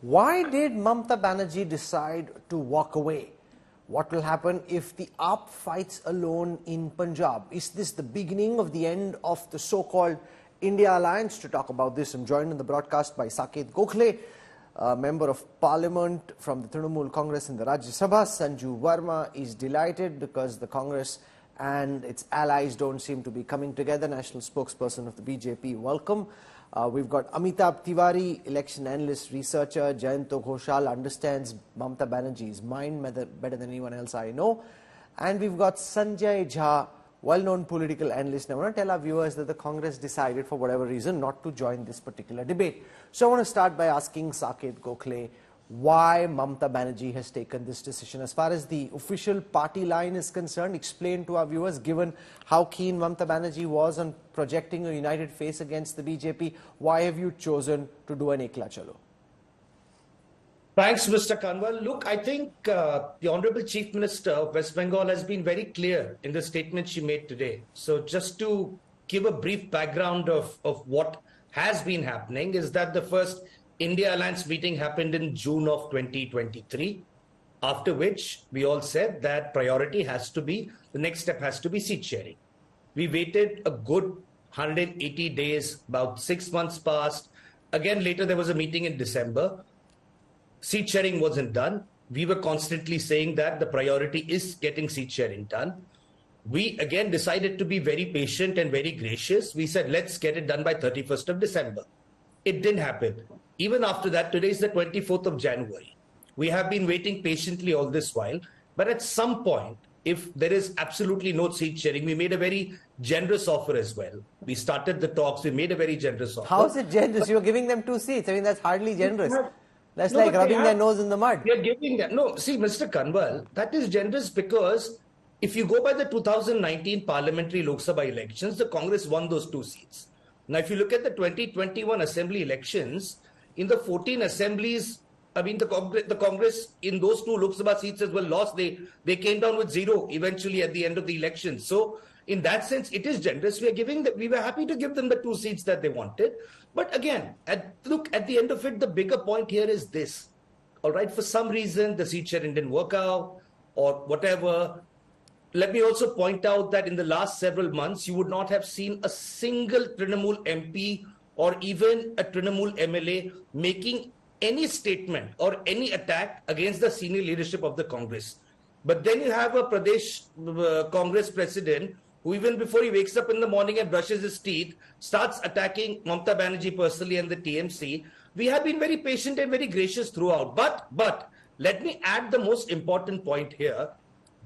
Why did Mamata Banerjee decide to walk away? What will happen if the AAP fights alone in Punjab? Is this the beginning of the end of the so-called India Alliance? To talk about this, I'm joined in the broadcast by Saket Gokhale, Member of Parliament from the Trinamool Congress in the Rajya Sabha. Sanju Verma is delighted because the Congress and its allies don't seem to be coming together. National spokesperson of the BJP, welcome. We've got Amitabh Tiwari, election analyst, researcher. Jayanto Ghoshal understands Mamata Banerjee's mind better than anyone else I know. And we've got Sanjay Jha, well-known political analyst. Now, I want to tell our viewers that the Congress decided, for whatever reason, not to join this particular debate. So I want to start by asking Saket Gokhale why Mamata Banerjee has taken this decision. As far as the official party line is concerned, explain to our viewers, given how keen Mamata Banerjee was on projecting a united face against the BJP, why have you chosen to do an Ekla Chalo? Thanks, Mr. Kanwal. Look, I think the Honorable Chief Minister of West Bengal has been very clear in the statement she made today. So just to give a brief background of what has been happening is that the first India Alliance meeting happened in June of 2023, after which we all said that priority has to be, the next step has to be seat sharing. We waited a good 180 days, about 6 months passed. Again, later there was a meeting in December. Seat sharing wasn't done. We were constantly saying that the priority is getting seat sharing done. We again decided to be very patient and very gracious. We said, let's get it done by 31st of December. It didn't happen. Even after that, today is the 24th of January. We have been waiting patiently all this while. But at some point, if there is absolutely no seat sharing, we made a very generous offer as well. We started the talks. We made a very generous offer. How is it generous? You're giving them 2 seats. I mean, that's hardly generous. That's like rubbing their nose in the mud. We are giving them. No, see, Mr. Kanwal, that is generous because if you go by the 2019 parliamentary Lok Sabha elections, the Congress won those 2 seats. Now, if you look at the 2021 assembly elections, in the 14 assemblies, I mean, the Congress in those 2 Lok Sabha seats as well lost. They came down with 0 eventually at the end of the election. So, in that sense, it is generous. We were happy to give them the 2 seats that they wanted. But again, look, at the end of it, the bigger point here is this. All right, for some reason, the seat sharing didn't work out or whatever. Let me also point out that in the last several months, you would not have seen a single Trinamool MP or even a Trinamool MLA making any statement or any attack against the senior leadership of the Congress. But then you have a Pradesh Congress president who, even before he wakes up in the morning and brushes his teeth, starts attacking Mamata Banerjee personally and the TMC. We have been very patient and very gracious throughout. But let me add the most important point here,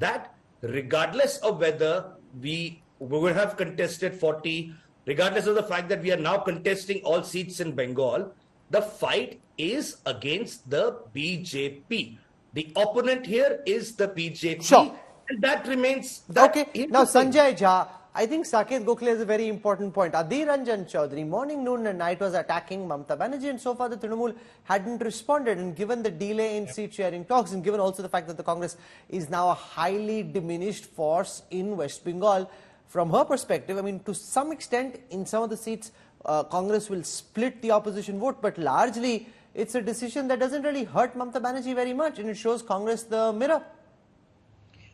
that regardless of whether we would have contested 40, regardless of the fact that we are now contesting all seats in Bengal, the fight is against the BJP. The opponent here is the BJP. Sure. And that remains... Okay. Now, Sanjay Jha, I think Saket Gokhale has a very important point. Adhir Ranjan Choudhury, morning, noon and night was attacking Mamata Banerjee, and so far the Trinamool hadn't responded. And given the delay in seat sharing talks, and given also the fact that the Congress is now a highly diminished force in West Bengal, from her perspective, I mean, to some extent, in some of the seats, Congress will split the opposition vote, but largely it's a decision that doesn't really hurt Mamata Banerjee very much, and it shows Congress the mirror.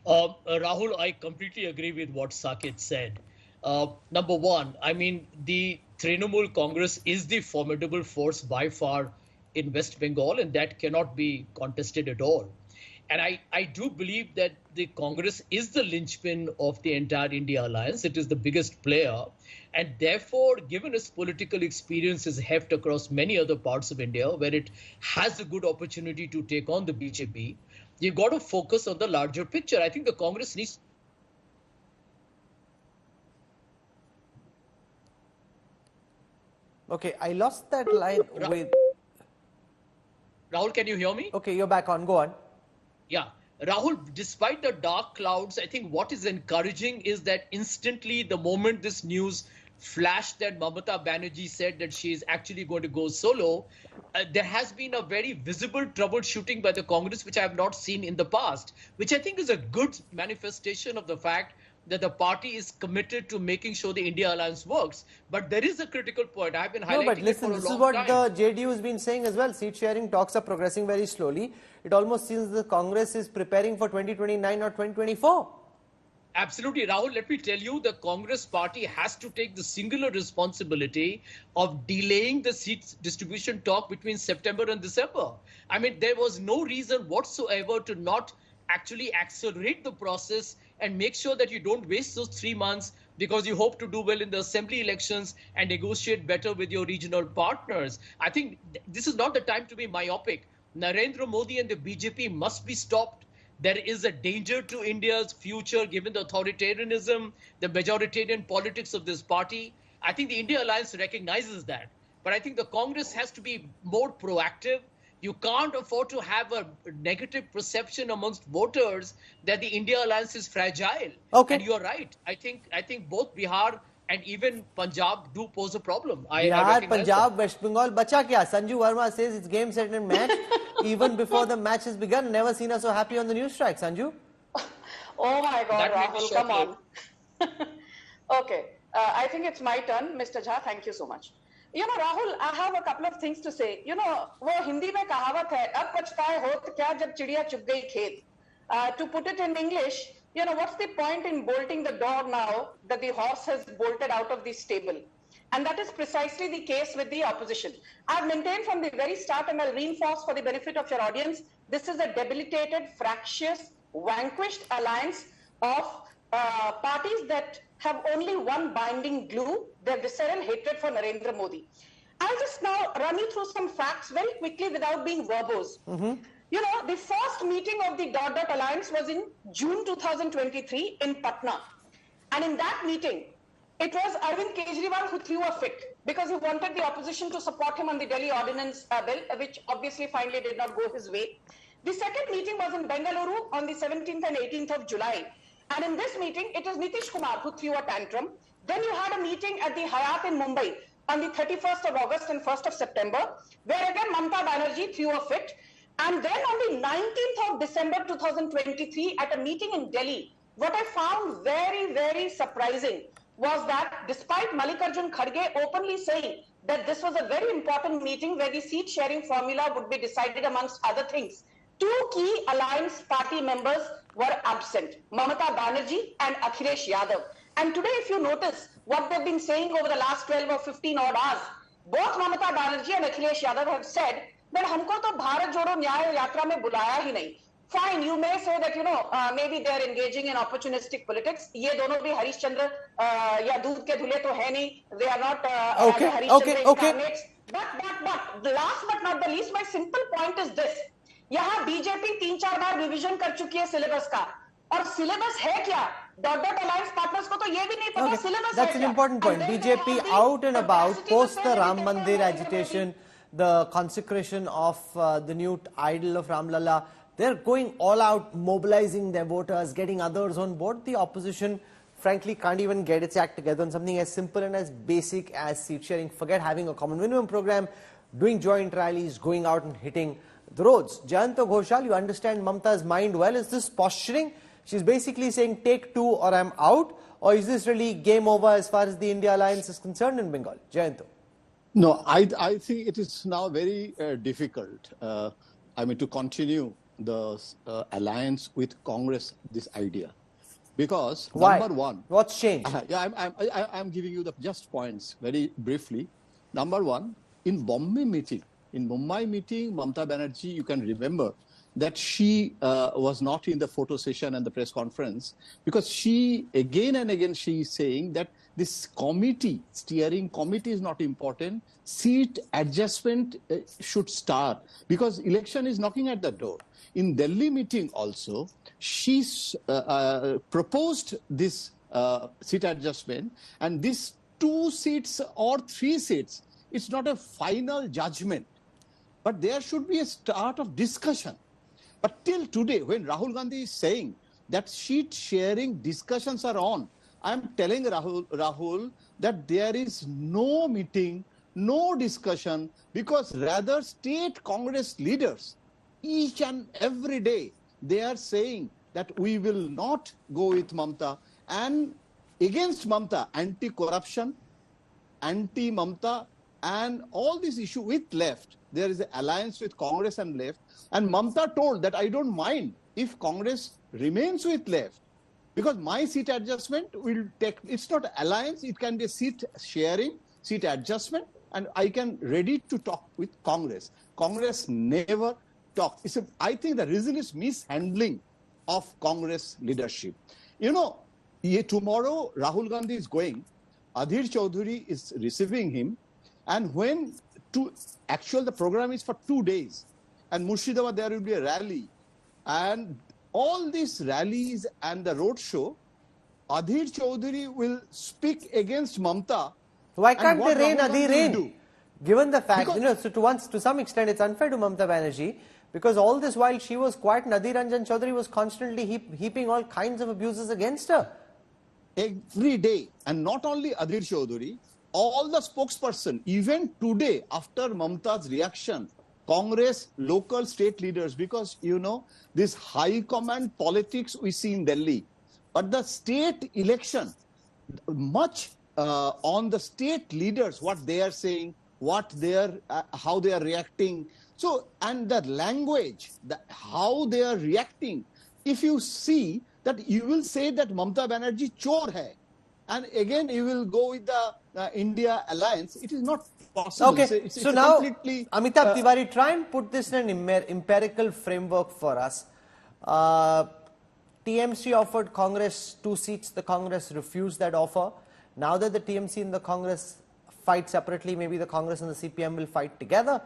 Rahul, I completely agree with what Saket said. Number one, I mean, the Trinamool Congress is the formidable force by far in West Bengal, and that cannot be contested at all. And I do believe that the Congress is the linchpin of the entire India Alliance. It is the biggest player. And therefore, given its political experiences heft across many other parts of India, where it has a good opportunity to take on the BJP, you've got to focus on the larger picture. I think the Congress needs... Okay, I lost that line with... Rahul, can you hear me? Okay, you're back on. Go on. Yeah. Rahul, despite the dark clouds, I think what is encouraging is that instantly, the moment this news flashed that Mamata Banerjee said that she is actually going to go solo, there has been a very visible troubleshooting by the Congress, which I have not seen in the past, which I think is a good manifestation of the fact that the party is committed to making sure the India alliance works. But there is a critical point. I've been highlighting No, but listen, it this for a is long what time. the JDU has been saying as well. Seat sharing talks are progressing very slowly. It almost seems the Congress is preparing for 2029 or 2024. Absolutely, Rahul. Let me tell you, the Congress party has to take the singular responsibility of delaying the seats distribution talk between September and December. I mean, there was no reason whatsoever to not actually accelerate the process and make sure that you don't waste those 3 months because you hope to do well in the assembly elections and negotiate better with your regional partners. I think this is not the time to be myopic. Narendra Modi and the BJP must be stopped. There is a danger to India's future given the authoritarianism, the majoritarian politics of this party. I think the India Alliance recognizes that. But I think the Congress has to be more proactive. You can't afford to have a negative perception amongst voters that the India Alliance is fragile. Okay. And you're right. I think both Bihar and even Punjab do pose a problem. I Bihar, recognize Punjab, that. West Bengal, bacha kya? Sanju Verma says it's game, set and match. Even before the match has begun, never seen us so happy on the news track, Sanju. Oh my God, That may be Rahul, come on. short-lived. Okay, I think it's my turn. Mr. Jha, thank you so much. You know, Rahul, I have a couple of things to say. You know, वो हिंदी में कहावत है, अब पछताए होत क्या जब चिड़िया चुग गई खेत. To put it in English, you know, what's the point in bolting the dog now that the horse has bolted out of the stable? And that is precisely the case with the opposition. I've maintained from the very start, and I'll reinforce for the benefit of your audience, this is a debilitated, fractious, vanquished alliance of parties that have only one binding glue, their visceral hatred for Narendra Modi. I'll just now run you through some facts very quickly without being verbose. You know, the first meeting of the Dot Dot Alliance was in June 2023 in Patna. And in that meeting, it was Arvind Kejriwal who threw a fit because he wanted the opposition to support him on the Delhi Ordinance Bill, which obviously finally did not go his way. The second meeting was in Bengaluru on the 17th and 18th of July. And in this meeting, it was Nitish Kumar who threw a tantrum. Then you had a meeting at the Hyatt in Mumbai on the 31st of August and 1st of September, where again Mamata Banerjee threw a fit. And then on the 19th of December 2023, at a meeting in Delhi, what I found very, very surprising was that despite Mallikarjun Kharge openly saying that this was a very important meeting where the seat sharing formula would be decided amongst other things, two key alliance party members were absent, Mamata Banerjee and Akhilesh Yadav. And today, if you notice what they've been saying over the last 12 or 15 odd hours, both Mamata Banerjee and Akhilesh Yadav have said that हमको तो भारत जोड़ो न्याय यात्रा में बुलाया ही नहीं. Fine, you may say that, you know, maybe they are engaging in opportunistic politics. ये दोनों भी हरिश्चंद्र या दूध के धुले तो है नहीं. They are not Harishchandra incarnates. But last but not the least, my simple point is this. यहाँ बीजेपी 3-4 बार रिवीजन कर चुकी है सिलेबस का. और सिलेबस है क्या? Dot Dot Alliance partners को तो ये भी नहीं पता सिलेबस है क्या. That's an important point. BJP out and about post the Ram Mandir agitation, the consecration of the new idol of Ram Lalla. They're going all out, mobilizing their voters, getting others on board. The opposition, frankly, can't even get its act together on something as simple and as basic as seat sharing. Forget having a common minimum program, doing joint rallies, going out and hitting the roads. Jayanta Ghoshal, you understand Mamata's mind well. Is this posturing? She's basically saying, take two or I'm out. Or is this really game over as far as the India Alliance is concerned in Bengal? Jayanta. No, I think it is now very difficult, to continue the alliance with Congress, this idea. Because, why? Number one... What's changed? I'm giving you the just points very briefly. Number one, in Mumbai meeting, Mamata Banerjee, you can remember that she was not in the photo session and the press conference because she, again and again, she is saying that this committee, steering committee is not important. Seat adjustment should start because election is knocking at the door. In Delhi meeting also, she proposed this seat adjustment, and these 2 seats or 3 seats, it's not a final judgment. But there should be a start of discussion. But till today, when Rahul Gandhi is saying that seat sharing discussions are on, I am telling Rahul that there is no meeting, no discussion, because rather state Congress leaders, each and every day, they are saying that we will not go with Mamata and against Mamata, anti-corruption, anti-Mamata, and all this issue with left. There is an alliance with Congress and left. And Mamata told that I don't mind if Congress remains with left, because my seat adjustment will take, it's not alliance, it can be a seat sharing, seat adjustment, and I can ready to talk with Congress. Congress never talked. I think the reason is mishandling of Congress leadership. You know, tomorrow Rahul Gandhi is going, Adhir Choudhury is receiving him, and when the program is for 2 days, and Murshidabad there will be a rally, and all these rallies and the road show, Adhir Choudhury will speak against Mamata. Why can't they rein Adhir in? Given the fact, so to some extent it's unfair to Mamata Banerjee, because all this while she was quiet and Adhir Ranjan Choudhury was constantly heaping all kinds of abuses against her. Every day, and not only Adhir Choudhury, all the spokesperson, even today after Mamata's reaction, Congress, local state leaders, because this high command politics we see in Delhi, but the state election, much on the state leaders, what they are saying, how they are reacting. So, and the language, how they are reacting. If you see that, you will say that Mamata Banerjee chor hai, and again you will go with the India alliance. It is not possible. Okay, so now Amitabh Tiwari, try and put this in an empirical framework for us. TMC offered Congress 2 seats. The Congress refused that offer. Now that the TMC and the Congress fight separately, maybe the Congress and the CPM will fight together.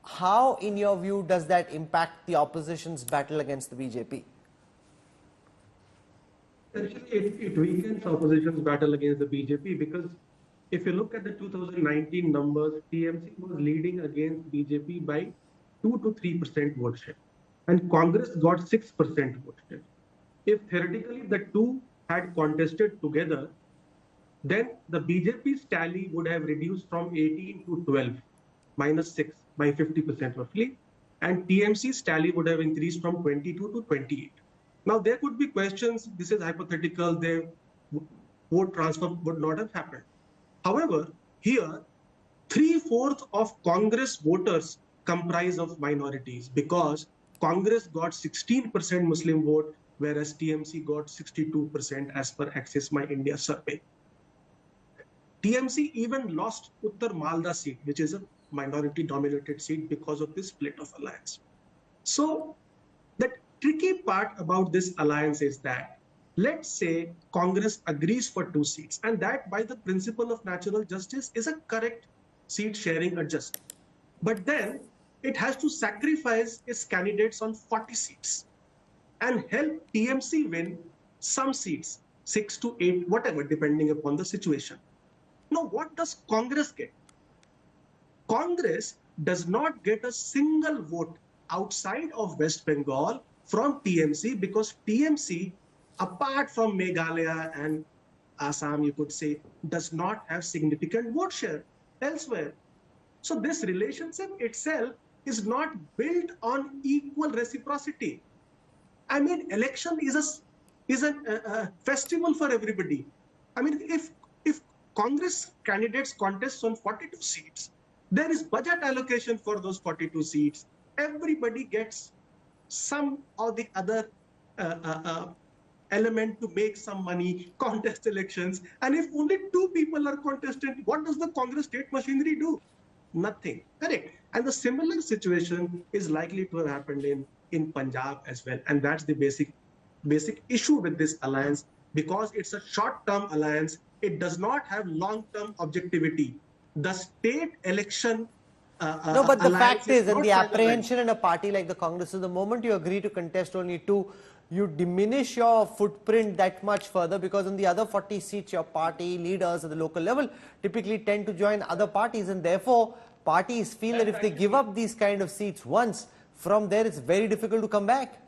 How, in your view, does that impact the opposition's battle against the BJP? Essentially, it weakens opposition's battle against the BJP, because if you look at the 2019 numbers, TMC was leading against BJP by 2 to 3% vote share, and Congress got 6% vote share. If theoretically the two had contested together, then the BJP's tally would have reduced from 18 to 12, minus 6 by 50% roughly, and TMC's tally would have increased from 22 to 28. Now, there could be questions, this is hypothetical, their vote transfer would not have happened. However, here, 3/4 of Congress voters comprise of minorities, because Congress got 16% Muslim vote, whereas TMC got 62% as per Access My India survey. TMC even lost Uttar Malda seat, which is a minority-dominated seat, because of this split of alliance. So, the tricky part about this alliance is that, let's say Congress agrees for 2 seats, and that by the principle of natural justice is a correct seat sharing adjustment. But then it has to sacrifice its candidates on 40 seats and help TMC win some seats, 6 to 8, whatever, depending upon the situation. Now, what does Congress get? Congress does not get a single vote outside of West Bengal from TMC, because TMC, apart from Meghalaya and Assam, you could say, does not have significant vote share elsewhere. So this relationship itself is not built on equal reciprocity. I mean, election is a festival for everybody. I mean, if Congress candidates contest on 42 seats, there is budget allocation for those 42 seats. Everybody gets some or the other element to make some money, contest elections. And if only 2 people are contested, what does the Congress state machinery do? Nothing. Correct. And the similar situation is likely to have happened in Punjab as well. And that's the basic issue with this alliance, because it's a short-term alliance. It does not have long-term objectivity. The state election no, but the fact is, and the apprehension in a party like the Congress is, the moment you agree to contest only 2, you diminish your footprint that much further, because in the other 40 seats, your party leaders at the local level typically tend to join other parties, and therefore parties feel that if they give up these kind of seats once, from there it's very difficult to come back.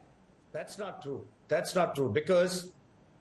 That's not true. That's not true, because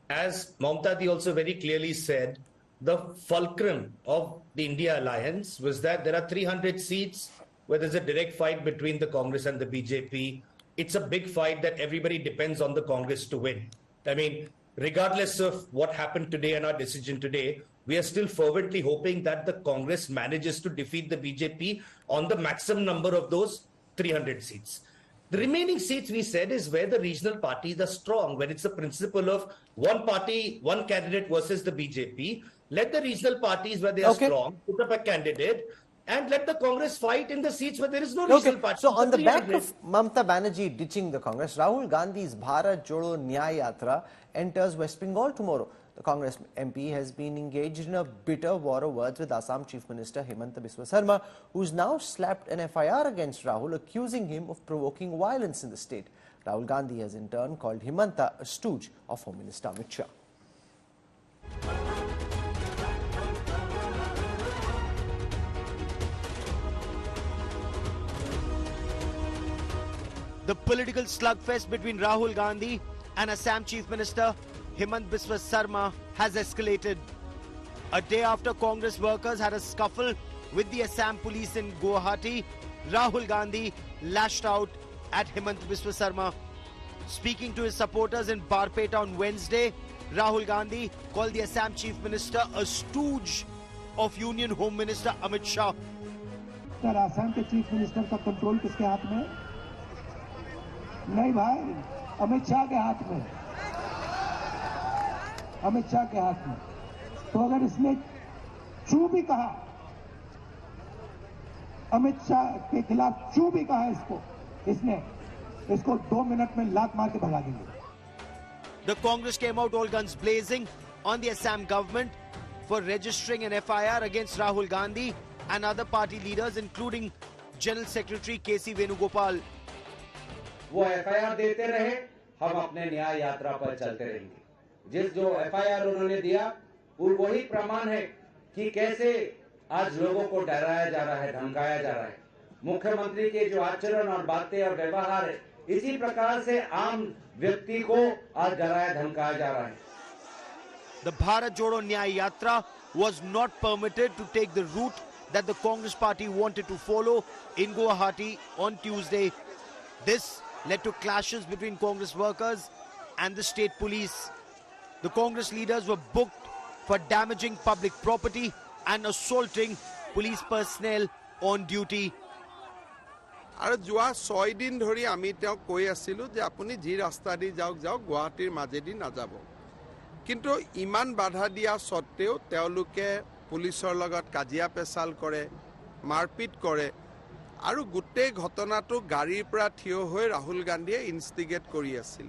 as Mamata also very clearly said, the fulcrum of the India alliance was that there are 300 seats where there's a direct fight between the Congress and the BJP. It's a big fight that everybody depends on the Congress to win. I mean, regardless of what happened today and our decision today, we are still fervently hoping that the Congress manages to defeat the BJP on the maximum number of those 300 seats. The remaining seats, we said, is where the regional parties are strong, when it's a principle of one party, one candidate versus the BJP. Let the regional parties where they are strong put up a candidate, and let the Congress fight in the seats where there is no regional party. So on the back of Mamata Banerjee ditching the Congress, Rahul Gandhi's Bharat Jodo Nyaya Yatra enters West Bengal tomorrow. The Congress MP has been engaged in a bitter war of words with Assam Chief Minister Himanta Biswa Sarma, who's now slapped an FIR against Rahul, accusing him of provoking violence in the state. Rahul Gandhi has in turn called Himanta a stooge of Home Minister Amit Shah. The political slugfest between Rahul Gandhi and Assam Chief Minister Himanta Biswa Sarma has escalated. A day after Congress workers had a scuffle with the Assam police in Guwahati, Rahul Gandhi lashed out at Himanta Biswa Sarma. Speaking to his supporters in Barpeta on Wednesday, Rahul Gandhi called the Assam Chief Minister a stooge of Union Home Minister Amit Shah. Sir Assam के chief minister का control किसके हाथ में? नहीं भाई, अमित शाह के हाथ में, अमित शाह के हाथ में. तो अगर इसने चू भी कहा, अमित शाह के खिलाफ चू भी कहा इसको 2 मिनट में लात मार के भगा देंगे. The Congress came out all guns blazing on the Assam government for registering an FIR against Rahul Gandhi and other party leaders, including General Secretary K.C. Venugopal. वो FIR देते रहे, हम अपने न्याय यात्रा पर चलते रहेंगे. जो FIR उन्होंने दिया, वो वही प्रमाण है कि कैसे आज लोगों को डराया जा रहा है, धमकाया जा रहा है. मुख्यमंत्री के जो आचरण और बातें और व्यवहार है, इसी प्रकार से आम व्यक्ति को आज डराया धमकाया जा रहा है. The Bharat Jodo Nyaya Yatra was not permitted to take the route that the Congress party wanted to follow in Guwahati on Tuesday. This led to clashes between Congress workers and the state police. The Congress leaders were booked for damaging public property and assaulting police personnel on duty. আৰু যোৱা 6 দিন ধৰি আমি তেওঁক কৈ আছিলো যে আপুনি যি ৰাস্তা দি যাওক গুৱাহাটীৰ মাজেদি নাযাব. কিন্তু ইমান বাধা দিয়া সত্ত্বেও তেওঁলোকে পুলিচৰ লগত কাজিয়া পেচাল কৰে, মাৰপিট কৰে আৰু গোটেই ঘটনাটো গাড়ীৰ পৰা থিয় হৈ ৰাহুল গান্ধীয়ে ইনষ্টিগেট কৰি আছিল.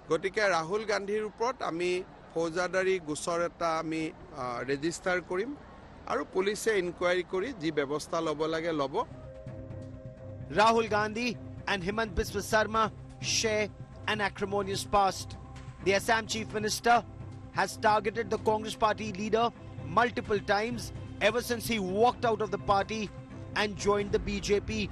গতিকে ৰাহুল গান্ধীৰ ওপৰত আমি ফৌজদাৰী গোচৰ এটা আমি ৰেজিষ্টাৰ কৰিম আৰু পুলিচে ইনকুৱাৰী কৰি যি ব্যৱস্থা ল'ব লাগে ল'ব. Rahul Gandhi and Himanta Biswa Sarma share an acrimonious past. The Assam Chief Minister has targeted the Congress party leader multiple times ever since he walked out of the party and joined the BJP.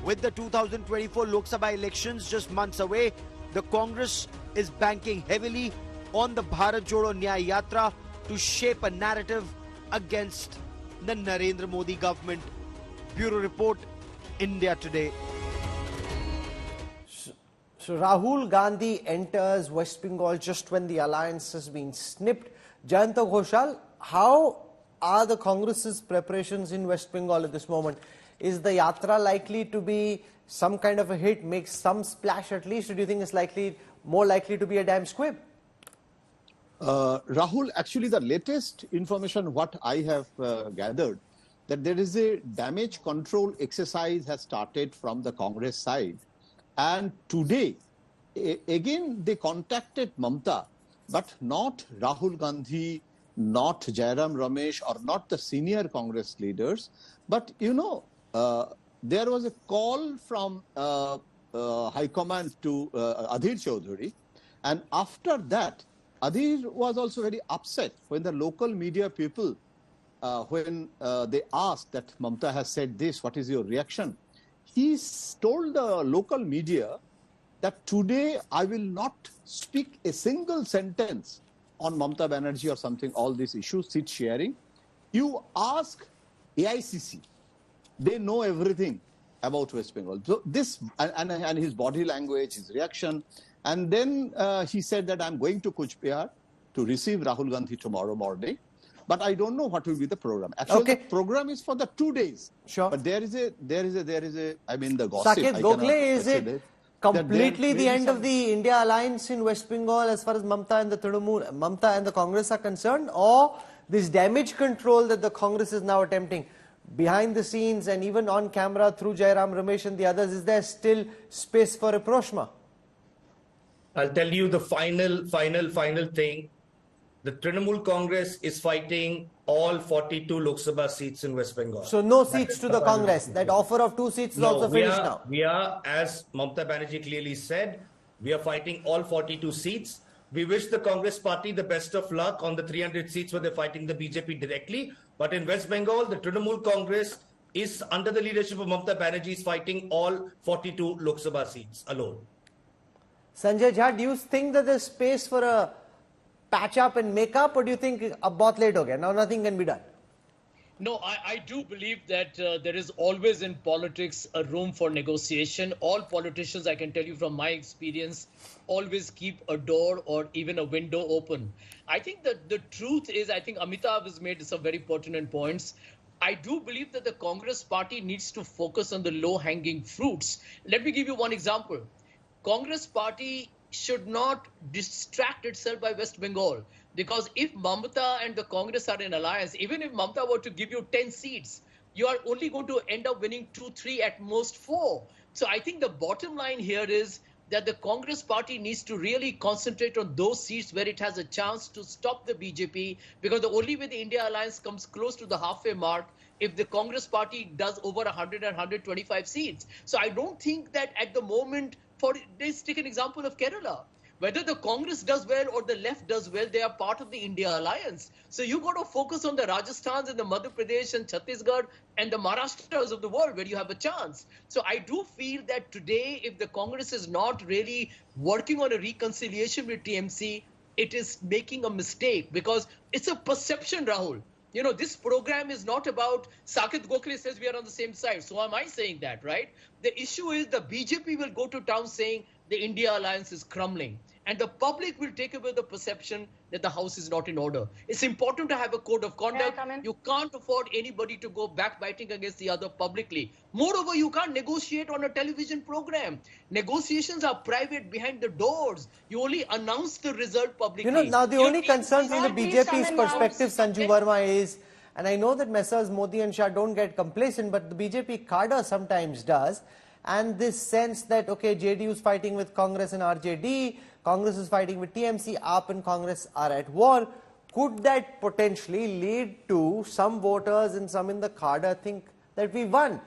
With the 2024 Lok Sabha elections just months away, the Congress is banking heavily on the Bharat Jodo Nyaya Yatra to shape a narrative against the Narendra Modi government. Bureau Report, India Today. So Rahul Gandhi enters West Bengal just when the alliance has been snipped. Jayanta Ghoshal, how are the Congress's preparations in West Bengal at this moment? Is the yatra likely to be some kind of a hit, make some splash at least, or do you think it's more likely to be a damn squib? Rahul, actually the latest information what I have gathered, that there is a damage control exercise has started from the Congress side. And today, again, they contacted Mamata, but not Rahul Gandhi, not Jairam Ramesh, or not the senior Congress leaders. But, you know, there was a call from High Command to Adhir Choudhury. And after that, Adhir was also very upset when the local media people when they asked that Mamata has said this, what is your reaction? He told the local media that today I will not speak a single sentence on Mamata Banerjee or something, all these issues, seat sharing. You ask AICC, they know everything about West Bengal. So this, and his body language, his reaction, And then he said that I'm going to Kuch Bihar to receive Rahul Gandhi tomorrow morning. But I don't know what will be the program. Actually, the program is for the 2 days. Sure. But there is a, I mean, the gossip. Saket Gokhale, is it completely the end of the India alliance in West Bengal as far as Mamata and the Congress are concerned? Or this damage control that the Congress is now attempting behind the scenes and even on camera through Jairam Ramesh and the others, is there still space for rapprochement? I'll tell you the final thing. The Trinamool Congress is fighting all 42 Lok Sabha seats in West Bengal. So no seats to the Congress. That offer of 2 seats is also finished now. We are, as Mamata Banerjee clearly said, we are fighting all 42 seats. We wish the Congress party the best of luck on the 300 seats where they're fighting the BJP directly. But in West Bengal, the Trinamool Congress is under the leadership of Mamata Banerjee is fighting all 42 Lok Sabha seats alone. Sanjay Jha, do you think that there's space for a patch up and make up, or do you think bahut late ho gaya, now nothing can be done? No, I do believe that there is always in politics a room for negotiation. All politicians, I can tell you from my experience, always keep a door or even a window open. I think that the truth is, I think Amitabh has made some very pertinent points. I do believe that the Congress party needs to focus on the low-hanging fruits. Let me give you one example. Congress party should not distract itself by West Bengal, because if Mamata and the Congress are in alliance, even if Mamata were to give you 10 seats, you are only going to end up winning 2, 3, at most 4. So I think the bottom line here is that the Congress party needs to really concentrate on those seats where it has a chance to stop the BJP, because the only way the India alliance comes close to the halfway mark if the Congress party does over 100 and 125 seats. So I don't think that at the moment, let's take an example of Kerala. Whether the Congress does well or the left does well, they are part of the India alliance. So you got to focus on the Rajasthans and the Madhya Pradesh and Chhattisgarh and the Maharashtras of the world where you have a chance. So I do feel that today, if the Congress is not really working on a reconciliation with TMC, it is making a mistake, because it's a perception, Rahul. You know, this program is not about Saket Gokhale says we are on the same side. So am I saying that, right? The issue is the BJP will go to town saying the India alliance is crumbling. And the public will take away the perception that the house is not in order. It's important to have a code of conduct. You can't afford anybody to go backbiting against the other publicly. Moreover, you can't negotiate on a television program. Negotiations are private behind the doors. You only announce the result publicly. You know, now the only concern from the BJP's perspective, Sanju Verma, is, and I know that Messrs Modi and Shah don't get complacent, but the BJP cadre sometimes does. And this sense that, okay, JDU is fighting with Congress and RJD, Congress is fighting with TMC, AAP and Congress are at war. Could that potentially lead to some voters and some in the cadre think that we won?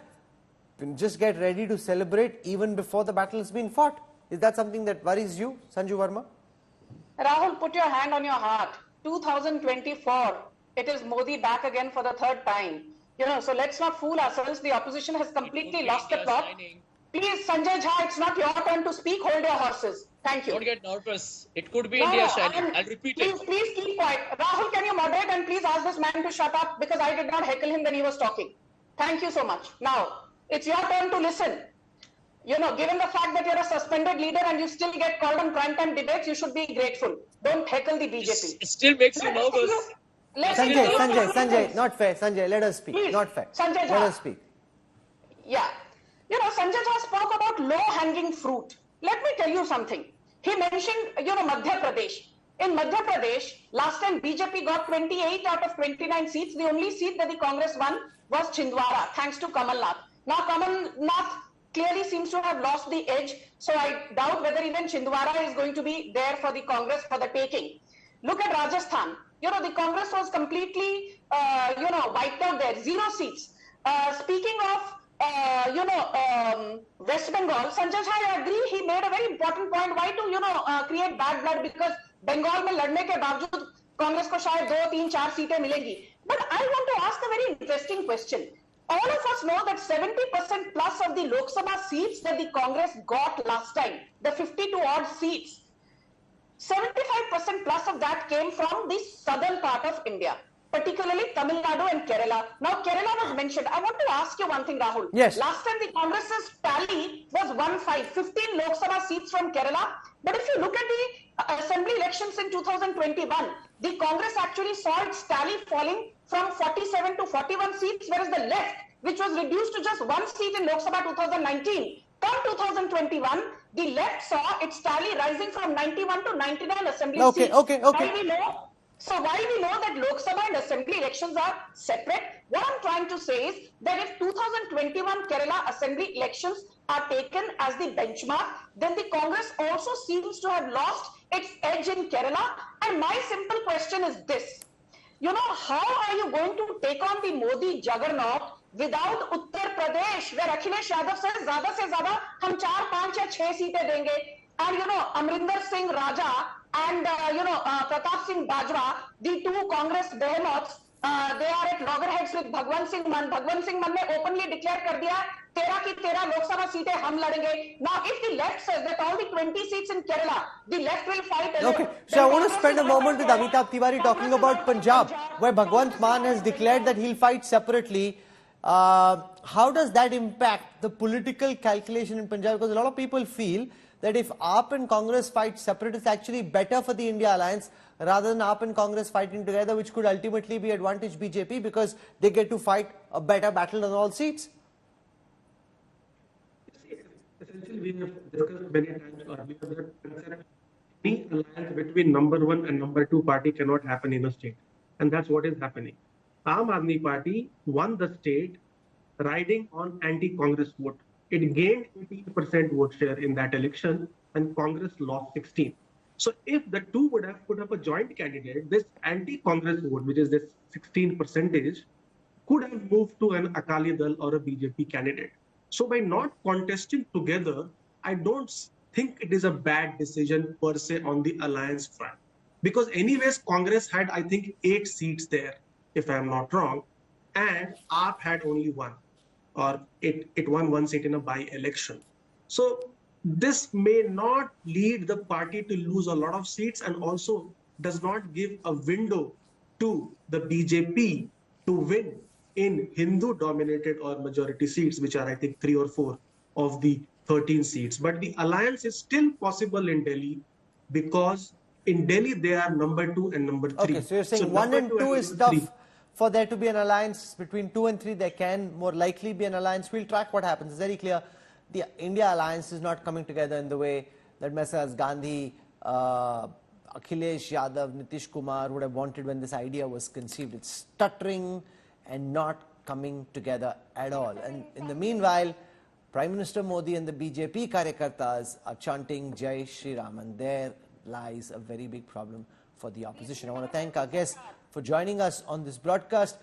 Just get ready to celebrate even before the battle has been fought. Is that something that worries you, Sanju Verma? Rahul, put your hand on your heart. 2024, it is Modi back again for the 3rd time. You know, so let's not fool ourselves. The opposition has completely lost the plot. Please, Sanjay Jha, it's not your turn to speak. Hold your horses. Thank you. Don't get nervous. It could be India shining. I'll repeat it. Please keep quiet. Rahul, can you moderate and please ask this man to shut up, because I did not heckle him when he was talking. Thank you so much. Now, it's your turn to listen. You know, given the fact that you're a suspended leader and you still get called on primetime debates, you should be grateful. Don't heckle the BJP. It still makes you nervous. Sanjay, not fair. Sanjay, let us speak. Please, not fair. Sanjay Jha. Let us speak. Yeah. You know, Sanjay Jha spoke about low-hanging fruit. Let me tell you something. He mentioned, you know, Madhya Pradesh. In Madhya Pradesh, last time BJP got 28 out of 29 seats. The only seat that the Congress won was Chhindwara, thanks to Kamal Nath. Now, Kamal Nath clearly seems to have lost the edge. So I doubt whether even Chhindwara is going to be there for the Congress for the taking. Look at Rajasthan. You know, the Congress was completely, you know, wiped out there. 0 seats. Speaking of, West Bengal, Sanjay Jha, I agree, he made a very important point. Why to, you know, create bad blood? Because Bengal mein ladne ke baavjood Congress ko shayad 2, 3, 4 seatein milengi. But I want to ask a very interesting question. All of us know that 70% plus of the Lok Sabha seats that the Congress got last time, the 52 odd seats, 75% plus of that came from the southern part of India, particularly Tamil Nadu and Kerala. Now, Kerala was mentioned. I want to ask you one thing, Rahul. Yes. Last time the Congress's tally was 15 Lok Sabha seats from Kerala But if you look at the assembly elections in 2021, the Congress actually saw its tally falling from 47 to 41 seats, whereas the left, which was reduced to just 1 seat in Lok Sabha 2019, come 2021, the left saw its tally rising from 91 to 99 assembly seats. So while we know that Lok Sabha and assembly elections are separate, what I'm trying to say is that if 2021 Kerala assembly elections are taken as the benchmark, then the Congress also seems to have lost its edge in Kerala. And my simple question is this: you know, how are you going to take on the Modi juggernaut without Uttar Pradesh, where Akhilesh Yadav says zyada se zyada hum 4, 5 ya 6 seatein denge, and you know Amrinder Singh Raja and Pratap Singh Bajwa, the two Congress behemoths, they are at loggerheads with Bhagwant Singh Mann. Bhagwant Singh Mann ne openly declare kar diya 13 ki 13 Lok Sabha seatein hum ladenge. Now if the left says that all the 20 seats in Kerala, the left will fight alone. Okay, so I want to spend a moment with Amitabh Tiwari talking about Punjab, where Bhagwant Mann has declared that he'll fight separately. How does that impact the political calculation in Punjab? Because a lot of people feel that if AAP and Congress fight separate, it's actually better for the India alliance rather than AAP and Congress fighting together, which could ultimately be advantage BJP because they get to fight a better battle on all seats. Essentially, we have discussed many times earlier that any alliance between number 1 and number 2 party cannot happen in a state. And that's what is happening. Aam Aadmi Party won the state riding on anti-Congress vote. It gained 18% vote share in that election and Congress lost 16. So if the two would have put up a joint candidate, this anti-Congress vote, which is this 16%, could have moved to an Akali Dal or a BJP candidate. So by not contesting together, I don't think it is a bad decision per se on the alliance front. Because anyways, Congress had, I think, 8 seats there, if I'm not wrong, and AAP had only 1. Or it won 1 seat in a by-election. So this may not lead the party to lose a lot of seats and also does not give a window to the BJP to win in Hindu-dominated or majority seats, which are, I think, 3 or 4 of the 13 seats. But the alliance is still possible in Delhi because in Delhi they are number 2 and number 3. Okay, so you're saying 1 and 2 is tough. For there to be an alliance between 2 and 3, there can more likely be an alliance. We'll track what happens. It's very clear the India alliance is not coming together in the way that Messrs. Gandhi, Akhilesh Yadav, Nitish Kumar would have wanted when this idea was conceived. It's stuttering and not coming together at all. And in the meanwhile, Prime Minister Modi and the BJP Karyakartas are chanting Jai Shri Ram, and there lies a very big problem for the opposition. I want to thank our guests for joining us on this broadcast.